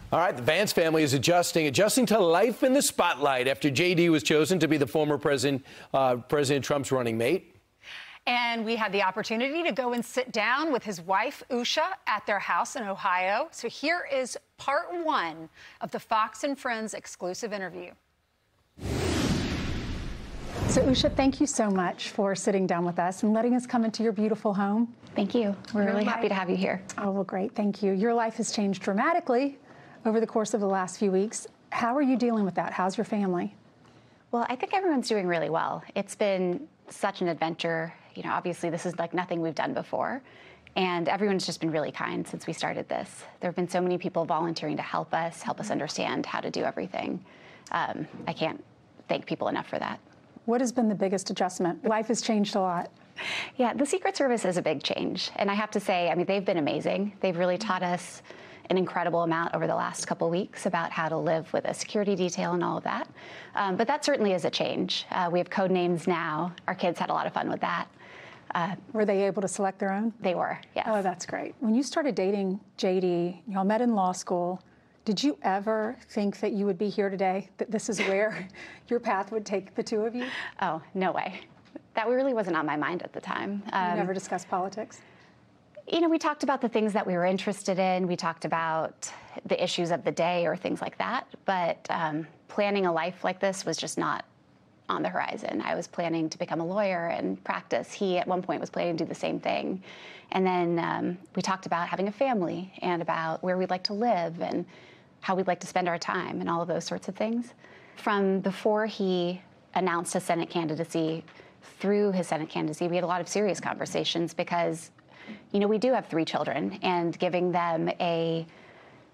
All right, the Vance family is adjusting to life in the spotlight after J.D. was chosen to be the former President Trump's running mate. And we had the opportunity to go and sit down with his wife, Usha, at their house in Ohio. So here is part one of the Fox and Friends exclusive interview. So, Usha, thank you so much for sitting down with us and letting us come into your beautiful home. Thank you. We're really happy to have you here. Oh, well, great. Thank you. Your life has changed dramatically over the course of the last few weeks. How are you dealing with that? How's your family? Well, I think everyone's doing really well. It's been such an adventure. You know, obviously, this is like nothing we've done before. And everyone's just been really kind since we started this. There have been so many people volunteering to help us understand how to do everything. I can't thank people enough for that. What has been the biggest adjustment? Life has changed a lot. Yeah, the Secret Service is a big change. And I have to say, I mean, they've been amazing. They've really taught us an incredible amount over the last couple weeks about how to live with a security detail and all of that. But that certainly is a change. We have code names now. Our kids had a lot of fun with that. Were they able to select their own? They were, yes. Oh, that's great. When you started dating JD, y'all met in law school. Did you ever think that you would be here today, that this is where your path would take the two of you? Oh, no way. That really wasn't on my mind at the time. You never discussed politics? You know, we talked about the things that we were interested in. We talked about the issues of the day or things like that. But planning a life like this was just not on the horizon. I was planning to become a lawyer and practice. He, at one point, was planning to do the same thing. And then we talked about having a family and about where we'd like to live and how we'd like to spend our time and all of those sorts of things. From before he announced his Senate candidacy through his Senate candidacy, we had a lot of serious conversations because, you know, we do have 3 children, and giving them a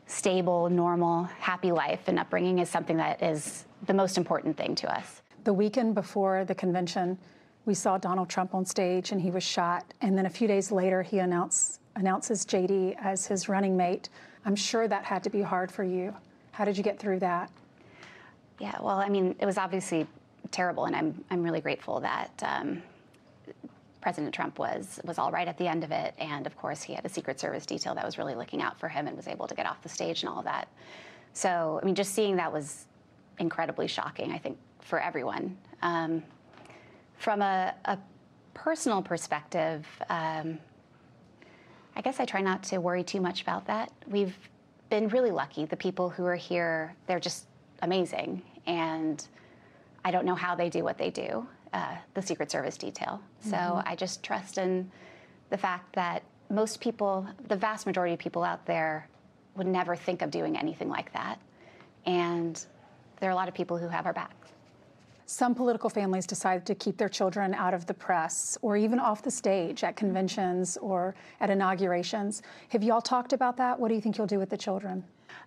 stable, normal, happy life and upbringing is something that is the most important thing to us. The weekend before the convention, we saw Donald Trump on stage and he was shot. And then a few days later, he announces JD as his running mate. I'm sure that had to be hard for you. How did you get through that? Yeah, well, I mean, it was obviously terrible, and I'm really grateful that President Trump was all right at the end of it. And of course, he had a Secret Service detail that was really looking out for him and was able to get off the stage and all of that. So, I mean, just seeing that was incredibly shocking, I think, for everyone. From a personal perspective, I guess I try not to worry too much about that. We've been really lucky. The people who are here, they're just amazing. And I don't know how they do what they do, the Secret Service detail. So I just trust in the fact that most people, the vast majority of people out there, would never think of doing anything like that. And there are a lot of people who have our backs. Some political families decide to keep their children out of the press or even off the stage at conventions or at inaugurations. Have you all talked about that? What do you think you'll do with the children?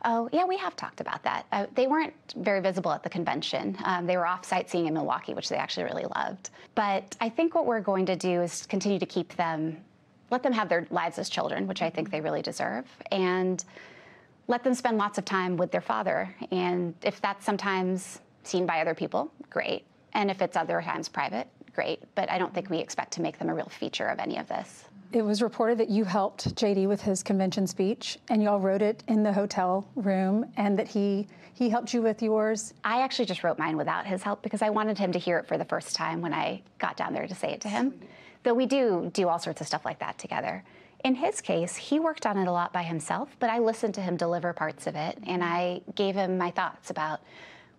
Oh, yeah, we have talked about that. They weren't very visible at the convention. They were off sightseeing in Milwaukee, which they actually really loved. But I think what we're going to do is continue to keep them, let them have their lives as children, which I think they really deserve, and let them spend lots of time with their father. And if that's sometimes seen by other people, great. And if it's other times private, great. But I don't think we expect to make them a real feature of any of this. It was reported that you helped JD with his convention speech, and y'all wrote it in the hotel room, and that he helped you with yours. I actually just wrote mine without his help because I wanted him to hear it for the first time when I got down there to say it to him. Though we do all sorts of stuff like that together. In his case, he worked on it a lot by himself, but I listened to him deliver parts of it, and I gave him my thoughts about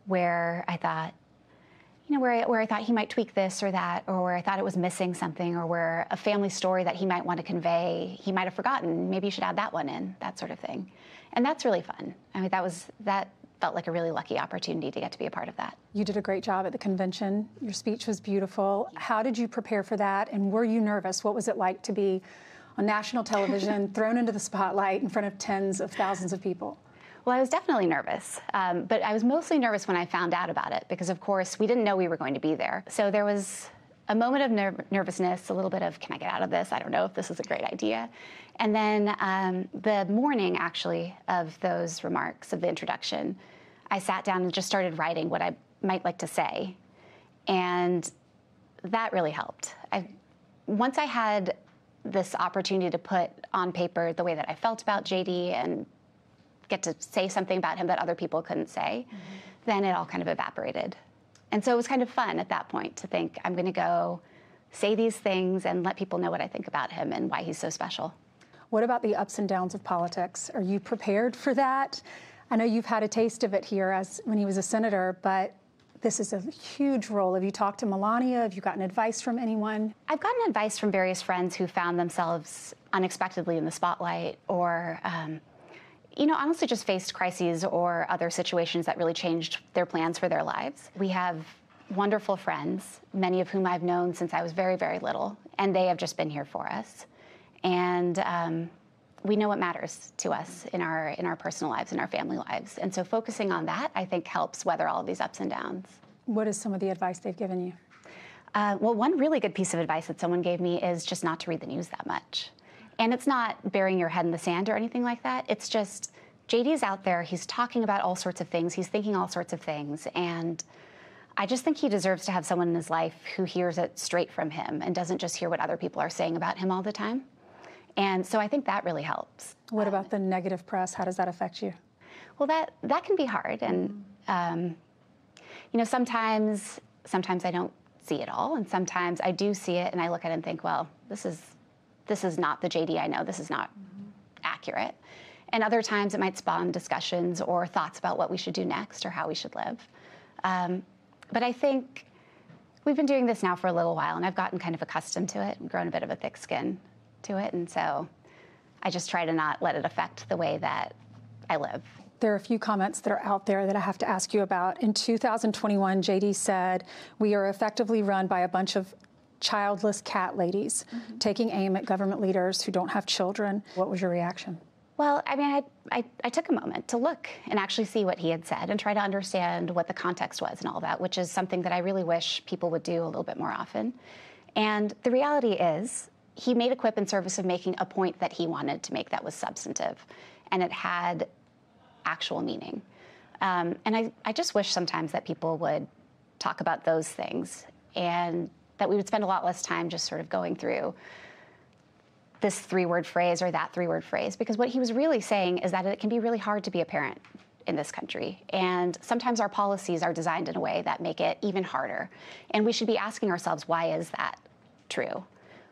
where I thought, you know, where I thought he might tweak this or that, or where I thought it was missing something, or where a family story that he might want to convey, he might have forgotten. Maybe you should add that one in, that sort of thing. And that's really fun. I mean, that felt like a really lucky opportunity to get to be a part of that. You did a great job at the convention. Your speech was beautiful. How did you prepare for that? And were you nervous? What was it like to be on national television, thrown into the spotlight in front of tens of thousands of people? Well, I was definitely nervous, but I was mostly nervous when I found out about it because, of course, we didn't know we were going to be there. So there was a moment of nervousness, a little bit of, can I get out of this? I don't know if this is a great idea. And then the morning, actually, of those remarks, of the introduction, I sat down and just started writing what I might like to say. And that really helped. Once I had this opportunity to put on paper the way that I felt about JD and get to say something about him that other people couldn't say, then it all kind of evaporated. And so it was kind of fun at that point to think, I'm going to go say these things and let people know what I think about him and why he's so special. What about the ups and downs of politics? Are you prepared for that? I know you've had a taste of it here as when he was a senator, but this is a huge role. Have you talked to Melania? Have you gotten advice from anyone? I've gotten advice from various friends who found themselves unexpectedly in the spotlight or, honestly just faced crises or other situations that really changed their plans for their lives. We have wonderful friends, many of whom I've known since I was very, very little, and they have just been here for us. And we know what matters to us in our personal lives, in our family lives. And so focusing on that, I think, helps weather all of these ups and downs. What is some of the advice they've given you? Well, one really good piece of advice that someone gave me is just not to read the news that much. And it's not burying your head in the sand or anything like that. It's just, JD's out there, he's talking about all sorts of things, he's thinking all sorts of things, and I just think he deserves to have someone in his life who hears it straight from him and doesn't just hear what other people are saying about him all the time. And so I think that really helps. What about the negative press? How does that affect you? Well, that can be hard, and sometimes I don't see it all, and sometimes I do see it, and I look at it and think, well, this is not the JD I know. This is not accurate. And other times it might spawn discussions or thoughts about what we should do next or how we should live. But I think we've been doing this now for a little while, and I've gotten kind of accustomed to it and grown a bit of a thick skin to it. And so I just try to not let it affect the way that I live. There are a few comments that are out there that I have to ask you about. In 2021, JD said, "We are effectively run by a bunch of childless cat ladies taking aim at government leaders who don't have children." What was your reaction? Well, I mean, I took a moment to look and actually see what he had said and try to understand what the context was and all that, which is something that I really wish people would do a little bit more often. And the reality is, he made a quip in service of making a point that he wanted to make that was substantive, and it had actual meaning. And I just wish sometimes that people would talk about those things and that we would spend a lot less time just sort of going through this three-word phrase or that three-word phrase, because what he was really saying is that it can be really hard to be a parent in this country. And sometimes our policies are designed in a way that make it even harder. And we should be asking ourselves, why is that true?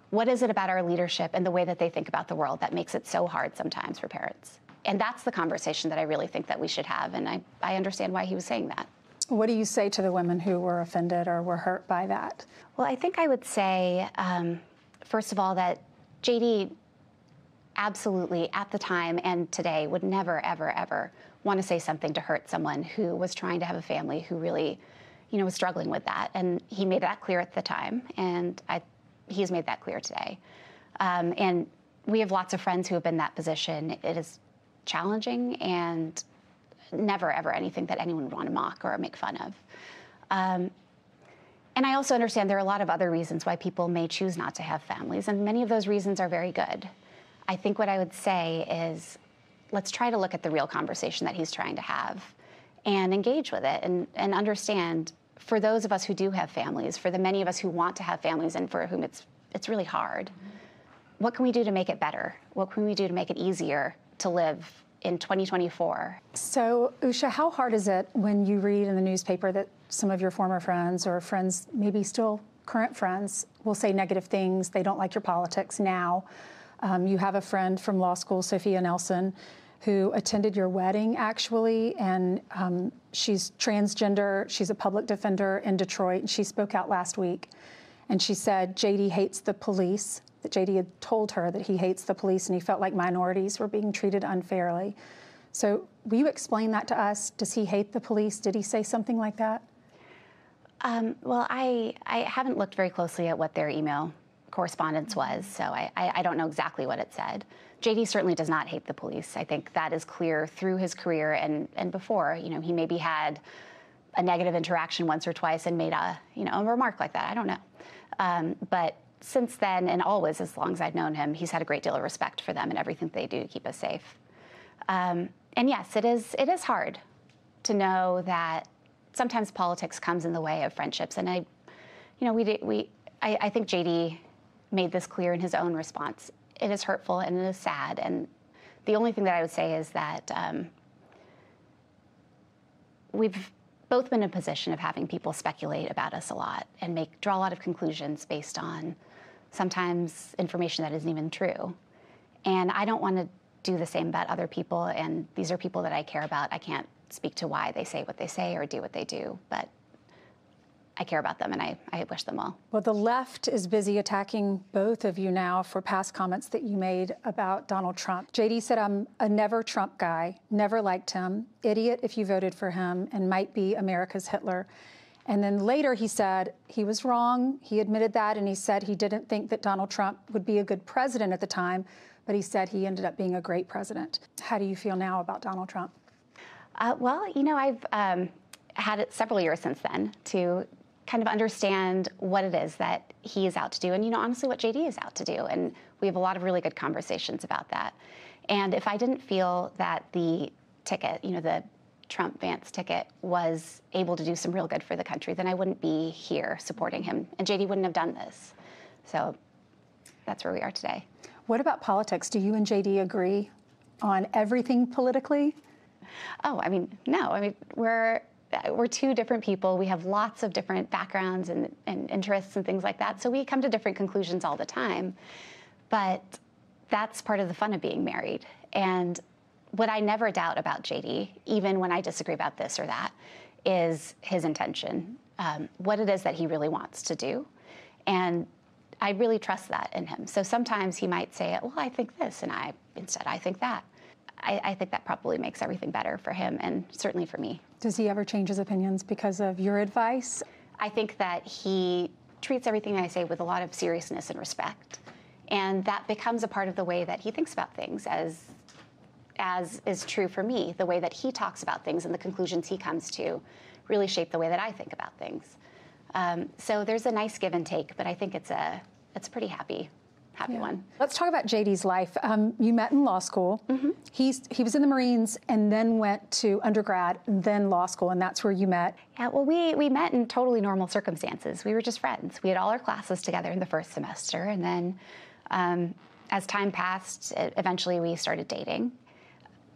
What is it about our leadership and the way that they think about the world that makes it so hard sometimes for parents? And that's the conversation that I really think that we should have. And I understand why he was saying that. What do you say to the women who were offended or were hurt by that? Well, I think I would say, first of all, that JD absolutely, at the time and today, would never, ever, ever want to say something to hurt someone who was trying to have a family, who really, was struggling with that. And he made that clear at the time, and he's made that clear today. And we have lots of friends who have been in that position. It is challenging and never, ever anything that anyone would want to mock or make fun of. And I also understand there are a lot of other reasons why people may choose not to have families, and many of those reasons are very good. I think what I would say is, let's try to look at the real conversation that he's trying to have and engage with it and understand, for those of us who do have families, for the many of us who want to have families and for whom it's really hard, what can we do to make it better? What can we do to make it easier to live in 2024? So, Usha, how hard is it when you read in the newspaper that some of your former friends or friends, maybe still current friends, will say negative things? They don't like your politics now. You have a friend from law school, Sophia Nelson, who attended your wedding, actually, and she's transgender. She's a public defender in Detroit, and she spoke out last week. And she said JD hates the police, that JD had told her that he hates the police and he felt like minorities were being treated unfairly. So will you explain that to us? Does he hate the police? Did he say something like that? Well, I haven't looked very closely at what their email correspondence was, so I don't know exactly what it said. JD certainly does not hate the police. I think that is clear through his career and before. He maybe had a negative interaction once or twice and made a remark like that. I don't know. But since then, and always, as long as I've known him, he's had a great deal of respect for them and everything they do to keep us safe. And yes, it is hard to know that sometimes politics comes in the way of friendships. And I think JD made this clear in his own response. It is hurtful and it is sad. And the only thing that I would say is that we've both been in a position of having people speculate about us a lot and draw a lot of conclusions based on sometimes information that isn't even true. And I don't want to do the same about other people, and these are people that I care about. I can't speak to why they say what they say or do what they do, but I care about them, and I wish them well. Well, the left is busy attacking both of you now for past comments that you made about Donald Trump. JD said, I'm a never Trump guy, never liked him, idiot if you voted for him, and might be America's Hitler. And then later he said he was wrong. He admitted that, and he said he didn't think that Donald Trump would be a good president at the time, but he said he ended up being a great president. How do you feel now about Donald Trump? Well, you know, I've had it several years since then to kind of understand what it is that he is out to do, and, you know, honestly, what JD is out to do. And we have a lot of really good conversations about that. And if I didn't feel that the ticket, you know, the Trump-Vance ticket was able to do some real good for the country, then I wouldn't be here supporting him, and JD wouldn't have done this. So that's where we are today. What about politics? Do you and JD agree on everything politically? Oh, I mean, no. I mean, we're two different people. We have lots of different backgrounds and interests and things like that. So we come to different conclusions all the time. But that's part of the fun of being married. And what I never doubt about JD, even when I disagree about this or that, is his intention, what it is that he really wants to do. And I really trust that in him. So sometimes he might say, well, I think this, and I think that. I think that probably makes everything better for him, and certainly for me. Does he ever change his opinions because of your advice? I think that he treats everything I say with a lot of seriousness and respect. And that becomes a part of the way that he thinks about things, as is true for me. The way that he talks about things and the conclusions he comes to really shape the way that I think about things. So there's a nice give and take, but I think it's a pretty happy one. Let's talk about JD's life. You met in law school. Mm-hmm. He was in the Marines and then went to undergrad and then law school, and that's where you met. Yeah, well, we met in totally normal circumstances. We were just friends. We had all our classes together in the first semester, and then as time passed, eventually we started dating.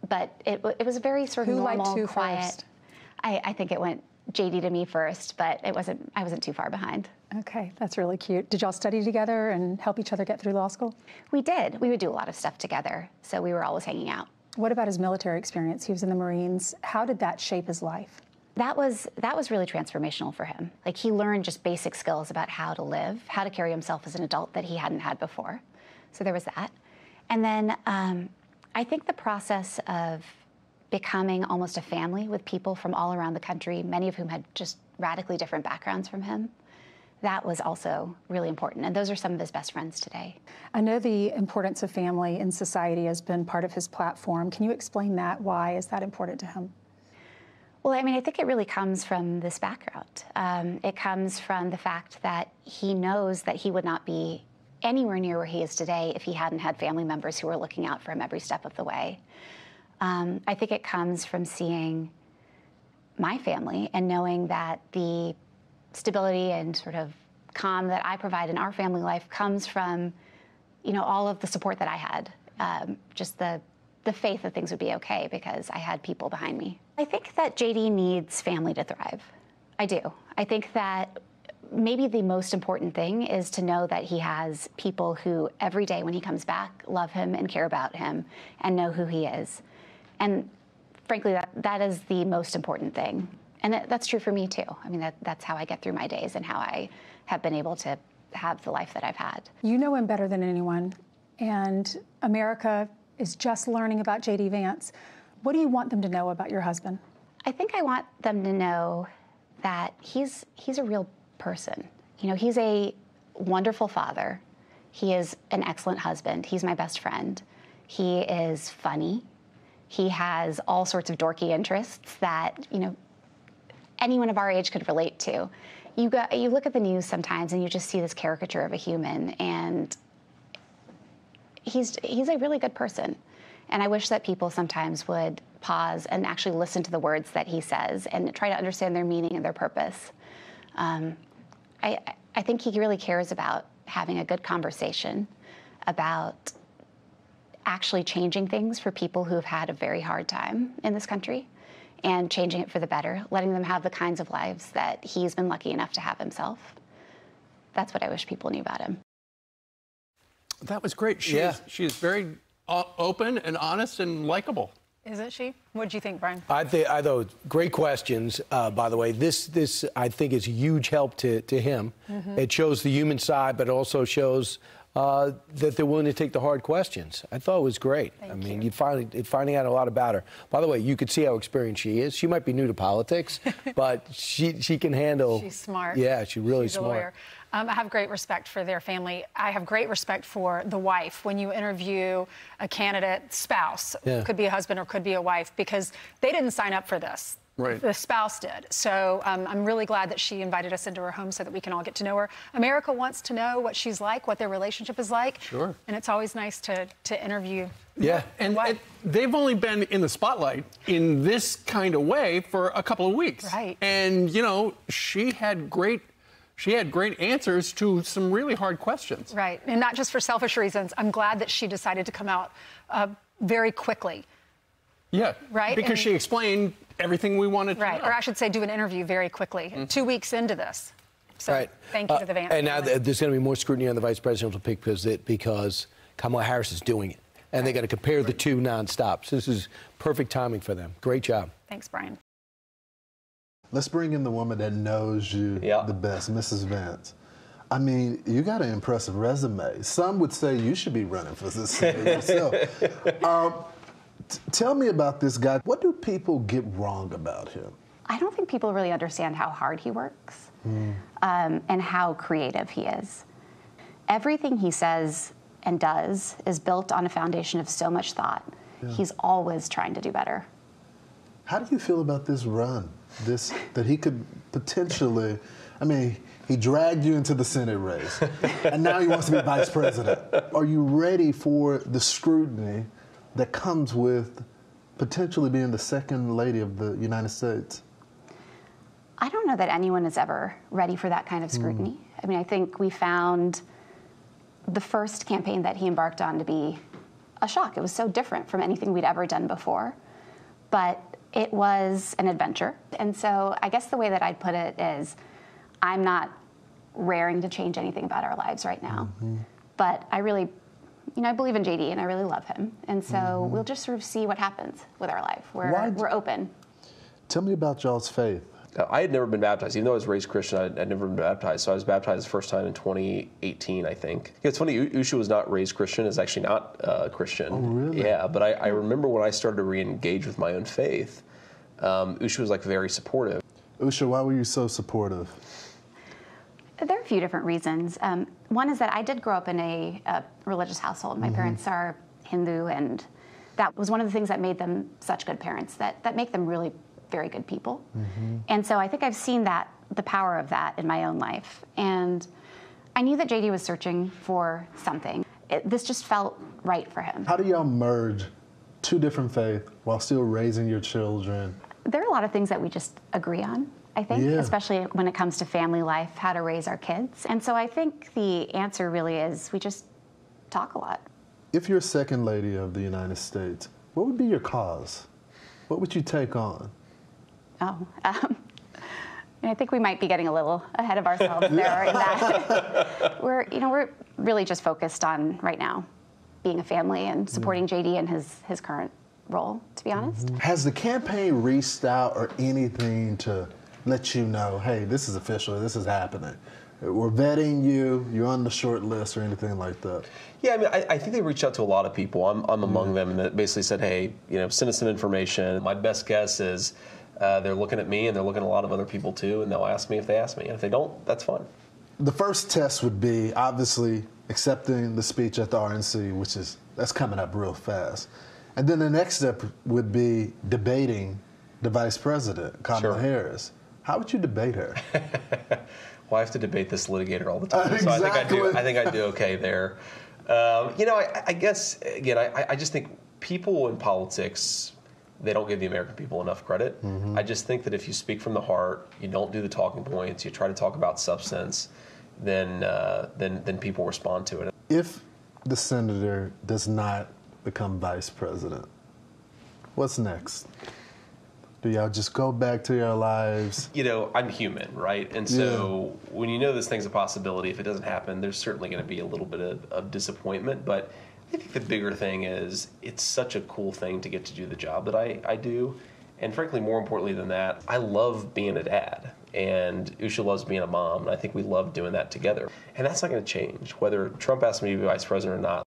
But it was a very sort of normal, liked who quiet. First? I think it went JD to me first, but I wasn't too far behind. Okay, that's really cute. Did y'all study together and help each other get through law school? We did. We would do a lot of stuff together, so we were always hanging out. What about his military experience? He was in the Marines. How did that shape his life? That was really transformational for him. Like, he learned just basic skills about how to live, how to carry himself as an adult that he hadn't had before. So there was that. And then I think the process of becoming almost a family with people from all around the country, many of whom had just radically different backgrounds from him, that was also really important. And those are some of his best friends today. I know the importance of family in society has been part of his platform. Can you explain that? Why is that important to him? Well, I mean, I think it really comes from this background. It comes from the fact that he knows that he would not be anywhere near where he is today if he hadn't had family members who were looking out for him every step of the way. I think it comes from seeing my family and knowing that the stability and sort of calm that I provide in our family life comes from, you know, all of the support that I had, just the faith that things would be okay because I had people behind me. I think that JD needs family to thrive. I do. I think that maybe the most important thing is to know that he has people who every day when he comes back love him and care about him and know who he is. And frankly, that is the most important thing. And that's true for me too. I mean, that's how I get through my days and how I have been able to have the life that I've had. You know him better than anyone, and America is just learning about JD Vance. What do you want them to know about your husband? I think I want them to know that he's a real person. You know, he's a wonderful father. He is an excellent husband. He's my best friend. He is funny. He has all sorts of dorky interests that, you know, anyone of our age could relate to. You look at the news sometimes and you just see this caricature of a human, and he's a really good person. And I wish that people sometimes would pause and actually listen to the words that he says and try to understand their meaning and their purpose. I think he really cares about having a good conversation about actually changing things for people who have had a very hard time in this country. and changing it for the better, letting them have the kinds of lives that he's been lucky enough to have himself. That's what I wish people knew about him. That was great. She is very open and honest and likable. Isn't she? What did you think, Brian? I thought great questions. By the way, this I think is a huge help to him. It shows the human side, but also shows that they're willing to take the hard questions. I thought it was great. I mean, you're finding out a lot about her. By the way, you could see how experienced she is. She might be new to politics, but she can handle. She's smart. Yeah, she's really smart. A lawyer. I have great respect for their family. I have great respect for the wife. When you interview a candidate spouse, could be a husband or could be a wife, because they didn't sign up for this. Right. The spouse did. So I'm really glad that she invited us into her home so that we can all get to know her. America wants to know what she's like, what their relationship is like. Sure. And it's always nice to interview. Yeah. And they've only been in the spotlight in this kind of way for a couple of weeks. Right. And, you know, she had great answers to some really hard questions. Right. And not just for selfish reasons. I'm glad that she decided to come out very quickly. Yeah. Right. Because she explained everything we wanted to know. Right. Or I should say, do an interview very quickly. 2 weeks into this. So thank you to the van. And now there's going to be more scrutiny on the vice presidential pick because Kamala Harris is doing it. And they're going to compare the two nonstop. So this is perfect timing for them. Great job. Thanks, Brian. Let's bring in the woman that knows you the best, Mrs. Vance. I mean, you got an impressive resume. Some would say you should be running for this yourself. Tell me about this guy. What do people get wrong about him? I don't think people really understand how hard he works and how creative he is. Everything he says and does is built on a foundation of so much thought. Yeah. He's always trying to do better. How do you feel about this run? That he could potentially, I mean, he dragged you into the Senate race, and now he wants to be vice president. Are you ready for the scrutiny that comes with potentially being the second lady of the United States? I don't know that anyone is ever ready for that kind of scrutiny. I mean, I think we found the first campaign that he embarked on to be a shock. It was so different from anything we'd ever done before. But it was an adventure. And so I guess the way that I'd put it is I'm not raring to change anything about our lives right now. But I really, you know, I believe in JD and I really love him. And so we'll just sort of see what happens with our life. We're open. Tell me about y'all's faith. I had never been baptized. Even though I was raised Christian, I'd never been baptized. So I was baptized the first time in 2018, I think. It's funny, Usha was not raised Christian, is actually not Christian. Oh, really? Yeah, but I remember when I started to re-engage with my own faith, Usha was like very supportive. Usha, why were you so supportive? There are a few different reasons. One is that I did grow up in a religious household. My parents are Hindu, and that was one of the things that made them such good parents, that make them really very good people. And so I think I've seen the power of that in my own life. And I knew that JD was searching for something. This just felt right for him. How do y'all merge two different faiths while still raising your children? There are a lot of things that we just agree on, I think, especially when it comes to family life, how to raise our kids. And so I think the answer really is we just talk a lot. If you're second lady of the United States, what would be your cause? What would you take on? I think we might be getting a little ahead of ourselves there. In that we're really just focused on right now being a family and supporting JD in his current role, to be honest. Has the campaign reached out or anything to let you know, hey, this is official, this is happening? We're vetting you, you're on the short list or anything like that? Yeah, I mean, I think they reached out to a lot of people. I'm among them, and that basically said, hey, send us some information. My best guess is they're looking at me and they're looking at a lot of other people too, and they'll ask me if they ask me. And if they don't, that's fine. The first test would be obviously accepting the speech at the RNC, that's coming up real fast. And then the next step would be debating the vice president, Kamala Harris. How would you debate her? Well, I have to debate this litigator all the time, Exactly. So I think I do okay there. I guess again, I just think people in politics, they don't give the American people enough credit. I just think that if you speak from the heart, you don't do the talking points, you try to talk about substance, then people respond to it. If the senator does not become vice president, what's next? Do y'all just go back to your lives? You know, I'm human, right? And so when you know this thing's a possibility, if it doesn't happen, there's certainly going to be a little bit of disappointment. But I think the bigger thing is it's such a cool thing to get to do the job that I do. And frankly, more importantly than that, I love being a dad. And Usha loves being a mom. And I think we love doing that together. And that's not going to change, whether Trump asks me to be vice president or not.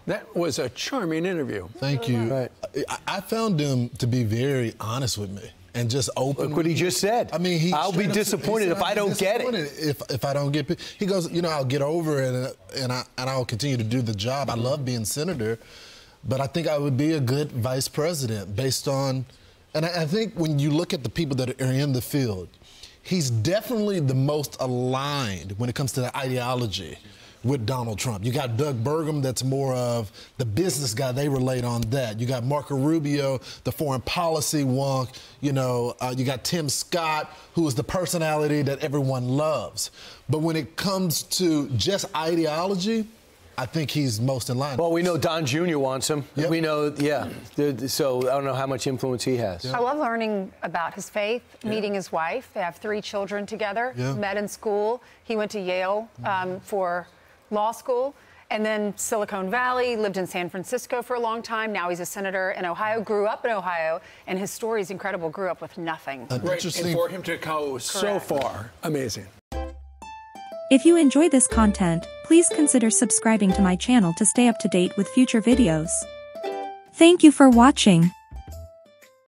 That was a charming interview. Thank you. Right. I found him to be very honest with me and just open. Look what he just said. I mean, I'll be disappointed if I don't get it. If I don't get it. He goes, you know, I'll get over it and I'll continue to do the job. I love being senator, but I think I would be a good vice president based on, and I think when you look at the people that are in the field, he's definitely the most aligned when it comes to the ideology with Donald Trump. You got Doug Burgum, that's more of the business guy. They relate on that. You got Marco Rubio, the foreign policy wonk. You know, you got Tim Scott, who is the personality that everyone loves. But when it comes to just ideology, I think he's most in line. Well, we know Don Jr. wants him. Yep. We know, so I don't know how much influence he has. Yep. I love learning about his faith, meeting his wife. They have 3 children together, met in school. He went to Yale for law school, and then Silicon Valley, lived in San Francisco for a long time. Now he's a senator in Ohio, grew up in Ohio, and his story is incredible. Grew up with nothing. Right, and for him to go so far, amazing. If you enjoy this content, please consider subscribing to my channel to stay up to date with future videos. Thank you for watching.